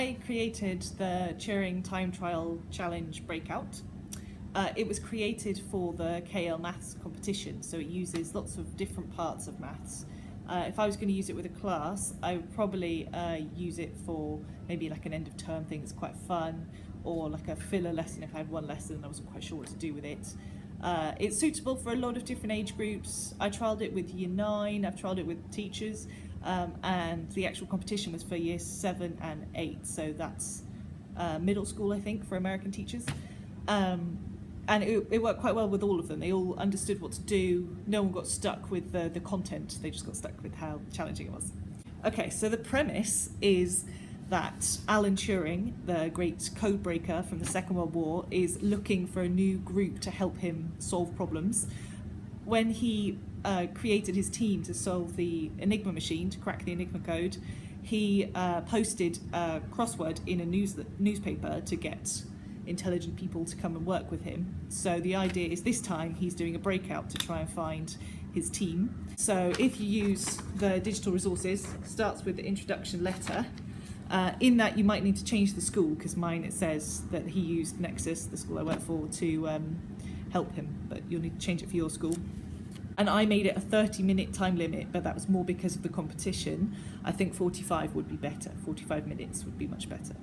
I created the Turing Time Trial Challenge breakout. It was created for the KL Maths competition, so it uses lots of different parts of maths. If I was going to use it with a class, I would probably use it for maybe like an end of term thing that's quite fun, or like a filler lesson if I had one lesson and I wasn't quite sure what to do with it. It's suitable for a lot of different age groups. I trialled it with Year 9, I've trialled it with teachers, and the actual competition was for Year 7 and 8, so that's middle school, I think, for American teachers. And it worked quite well with all of them. They all understood what to do. No one got stuck with the content. They just got stuck with how challenging it was. Okay, so the premise is that Alan Turing, the great code breaker from the Second World War, is looking for a new group to help him solve problems. When he created his team to solve the Enigma machine, to crack the Enigma code, he posted a crossword in a newspaper to get intelligent people to come and work with him. So the idea is this time he's doing a breakout to try and find his team. So if you use the digital resources, it starts with the introduction letter. In that you might need to change the school, because mine it says that he used Nexus, the school I work for, to help him, but you'll need to change it for your school. And I made it a 30-minute time limit, but that was more because of the competition. I think 45 would be better. 45 minutes would be much better.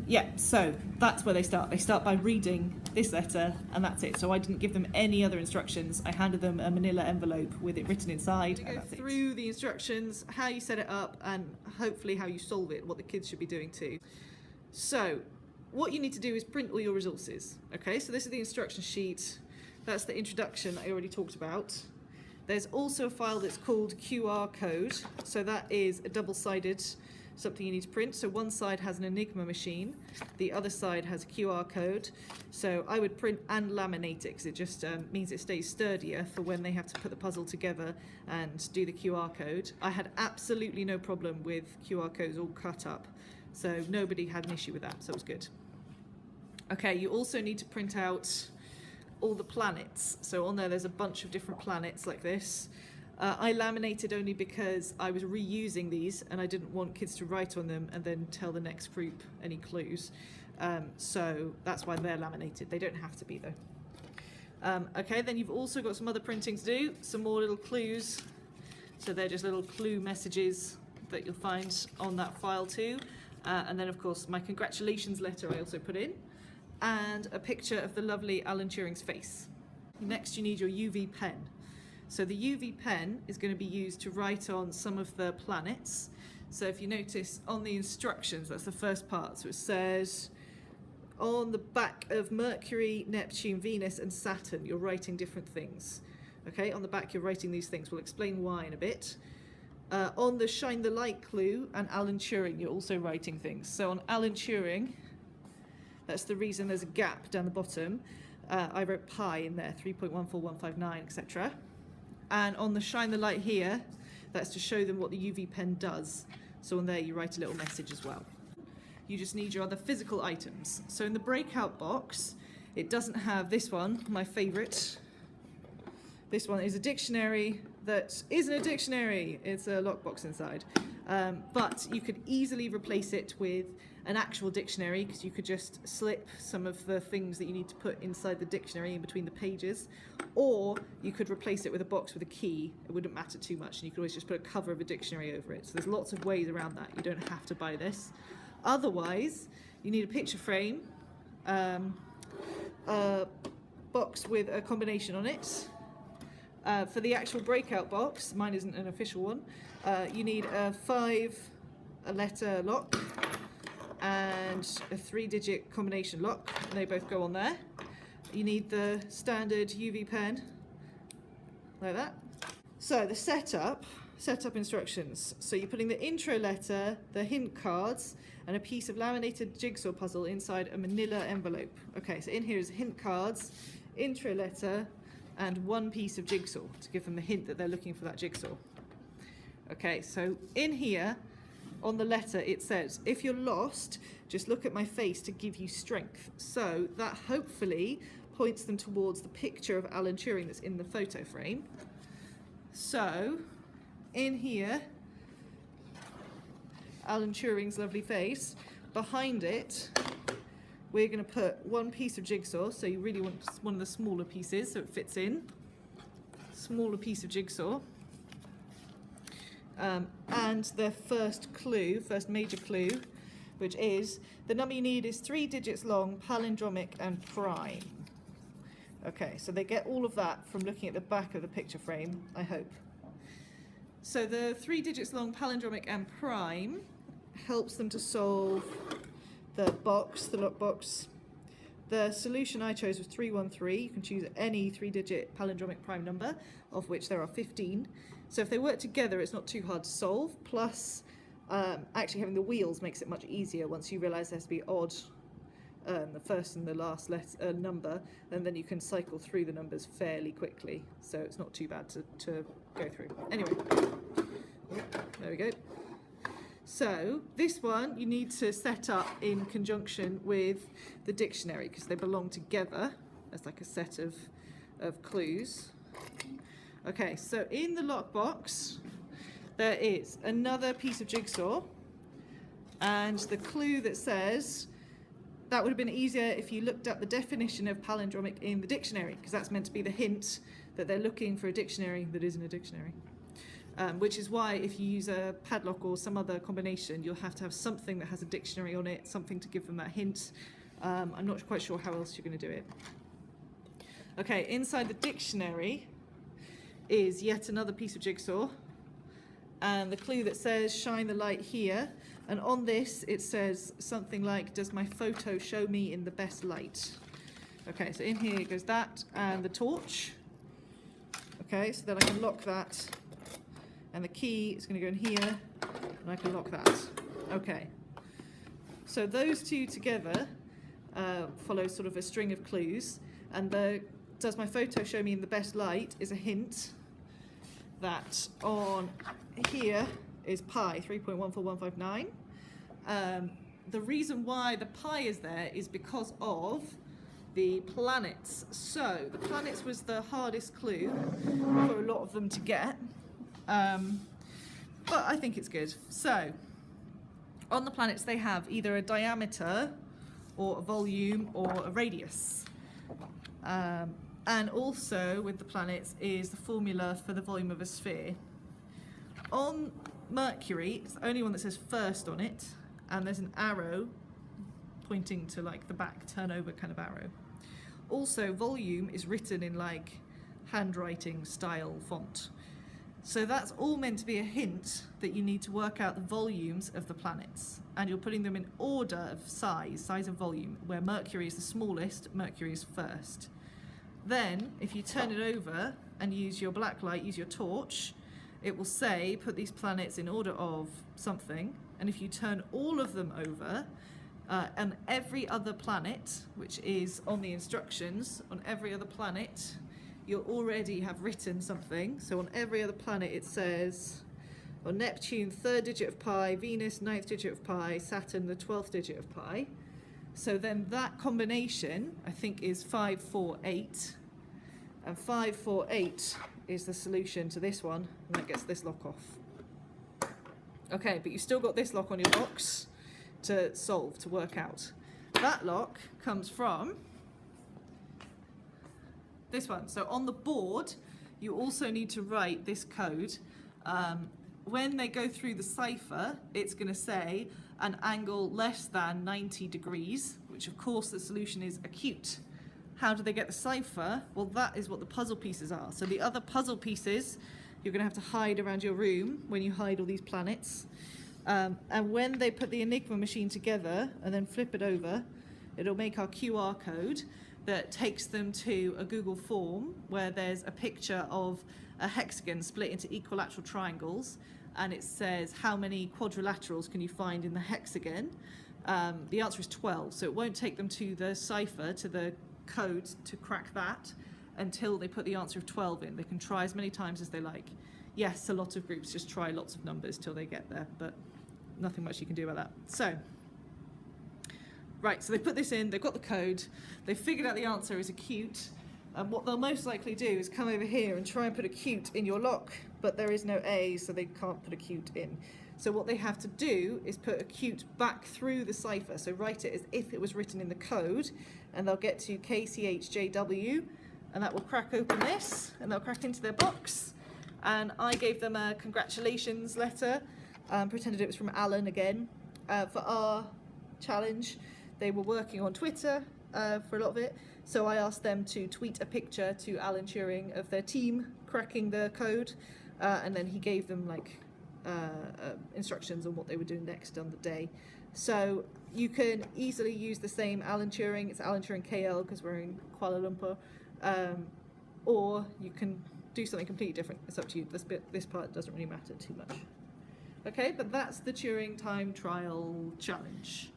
Yeah, so that's where they start. They start by reading this letter, and that's it. So I didn't give them any other instructions. I handed them a manila envelope with it written inside. To go through the instructions, how you set it up, and hopefully how you solve it, what the kids should be doing too. So what you need to do is print all your resources. Okay, so this is the instruction sheet. That's the introduction I already talked about. There's also a file that's called QR code. So that is a double-sided something you need to print. So one side has an Enigma machine, the other side has a QR code. So I would print and laminate it, because it just means it stays sturdier for when they have to put the puzzle together and do the QR code. I had absolutely no problem with QR codes all cut up, so nobody had an issue with that, so it was good. Okay, you also need to print out all the planets. So on there's a bunch of different planets like this. I laminated only because I was reusing these and I didn't want kids to write on them and then tell the next group any clues. So that's why they're laminated. They don't have to be though. Okay, then you've also got some other printing to do, some more little clues. So they're just little clue messages that you'll find on that file too. And then of course my congratulations letter I also put in, and a picture of the lovely Alan Turing's face. Next you need your UV pen. So the UV pen is going to be used to write on some of the planets. So if you notice on the instructions, that's the first part. So it says on the back of Mercury, Neptune, Venus and Saturn, you're writing different things. Okay, on the back you're writing these things. We'll explain why in a bit. On the shine the light clue and Alan Turing, you're also writing things. So on Alan Turing, that's the reason there's a gap down the bottom. I wrote pi in there, 3.14159, etc. And on the shine the light here, that's to show them what the UV pen does. So on there you write a little message as well. You just need your other physical items. So in the breakout box, it doesn't have this one, my favourite. This one is a dictionary that isn't a dictionary, it's a lockbox inside. But you could easily replace it with an actual dictionary, because you could just slip some of the things that you need to put inside the dictionary in between the pages, or you could replace it with a box with a key. It wouldn't matter too much, and you could always just put a cover of a dictionary over it. So there's lots of ways around that. You don't have to buy this. Otherwise, you need a picture frame, a box with a combination on it. For the actual breakout box, mine isn't an official one, you need a 5-letter lock and a 3-digit combination lock, and they both go on there. You need the standard UV pen, like that. So the setup instructions. So you're putting the intro letter, the hint cards, and a piece of laminated jigsaw puzzle inside a manila envelope. Okay, so in here is hint cards, intro letter, and one piece of jigsaw to give them the hint that they're looking for that jigsaw. Okay, so in here, on the letter, it says, if you're lost, just look at my face to give you strength. So that hopefully points them towards the picture of Alan Turing that's in the photo frame. So in here, Alan Turing's lovely face. Behind it, we're going to put one piece of jigsaw, so you really want one of the smaller pieces so it fits in. Smaller piece of jigsaw. And the first clue, first major clue, which is the number you need is 3 digits long, palindromic and prime. Okay, so they get all of that from looking at the back of the picture frame, I hope. So the 3 digits long, palindromic and prime helps them to solve the box, the lockbox. The solution I chose was 313. You can choose any 3-digit palindromic prime number, of which there are 15. So if they work together, it's not too hard to solve. Plus, actually having the wheels makes it much easier once you realise there has to be odd, the first and the last number, and then you can cycle through the numbers fairly quickly. So it's not too bad to go through. Anyway, there we go. So this one you need to set up in conjunction with the dictionary because they belong together as like a set of clues. Okay, so in the lockbox there is another piece of jigsaw and the clue that says that would have been easier if you looked up the definition of palindromic in the dictionary because that's meant to be the hint that they're looking for a dictionary that isn't a dictionary. Which is why if you use a padlock or some other combination, you'll have to have something that has a dictionary on it, something to give them that hint. I'm not quite sure how else you're going to do it. Okay, inside the dictionary is yet another piece of jigsaw. And the clue that says, shine the light here. And on this, it says something like, does my photo show me in the best light? Okay, so in here goes that and the torch. Okay, so then I can lock that. And the key is going to go in here, and I can lock that. Okay. So those two together follow sort of a string of clues, and the does my photo show me in the best light is a hint that on here is pi, 3.14159. The reason why the pi is there is because of the planets. So the planets was the hardest clue for a lot of them to get. But I think it's good. So, on the planets they have either a diameter or a volume or a radius. And also with the planets is the formula for the volume of a sphere. On Mercury, it's the only one that says first on it, and there's an arrow pointing to like the back turnover kind of arrow. Also, volume is written in like handwriting style font. So that's all meant to be a hint that you need to work out the volumes of the planets. And you're putting them in order of size of volume, where Mercury is the smallest, Mercury is first. Then, if you turn it over and use your black light, use your torch, it will say, put these planets in order of something. And if you turn all of them over, and every other planet, which is on the instructions, on every other planet, you'll already have written something. So on every other planet it says, on Neptune, 3rd digit of pi, Venus, 9th digit of pi, Saturn, the 12th digit of pi. So then that combination, I think, is 548. And 548 is the solution to this one, and that gets this lock off. Okay, but you've still got this lock on your box to solve, to work out. That lock comes from this one. So on the board, you also need to write this code. When they go through the cipher, it's going to say an angle less than 90 degrees, which of course the solution is acute. How do they get the cipher? Well, that is what the puzzle pieces are. So the other puzzle pieces, you're going to have to hide around your room when you hide all these planets. And when they put the Enigma machine together and then flip it over, it'll make our QR code that takes them to a Google form where there's a picture of a hexagon split into equilateral triangles, and it says how many quadrilaterals can you find in the hexagon. The answer is 12, so it won't take them to the cipher, to the code to crack that until they put the answer of 12 in. They can try as many times as they like. Yes, a lot of groups just try lots of numbers till they get there, but nothing much you can do about that. So, right, so they put this in, they've got the code, they've figured out the answer is acute, and what they'll most likely do is come over here and try and put acute in your lock, but there is no A, so they can't put acute in. So what they have to do is put a qt back through the cipher, so write it as if it was written in the code, and they'll get to KCHJW, and that will crack open this, and they'll crack into their box. And I gave them a congratulations letter, pretended it was from Alan again, for our challenge. They were working on Twitter for a lot of it, so I asked them to tweet a picture to Alan Turing of their team cracking the code, and then he gave them like instructions on what they were doing next on the day. So you can easily use the same Alan Turing, it's Alan Turing KL because we're in Kuala Lumpur, or you can do something completely different. It's up to you. This part doesn't really matter too much. Okay, but that's the Turing time trial challenge.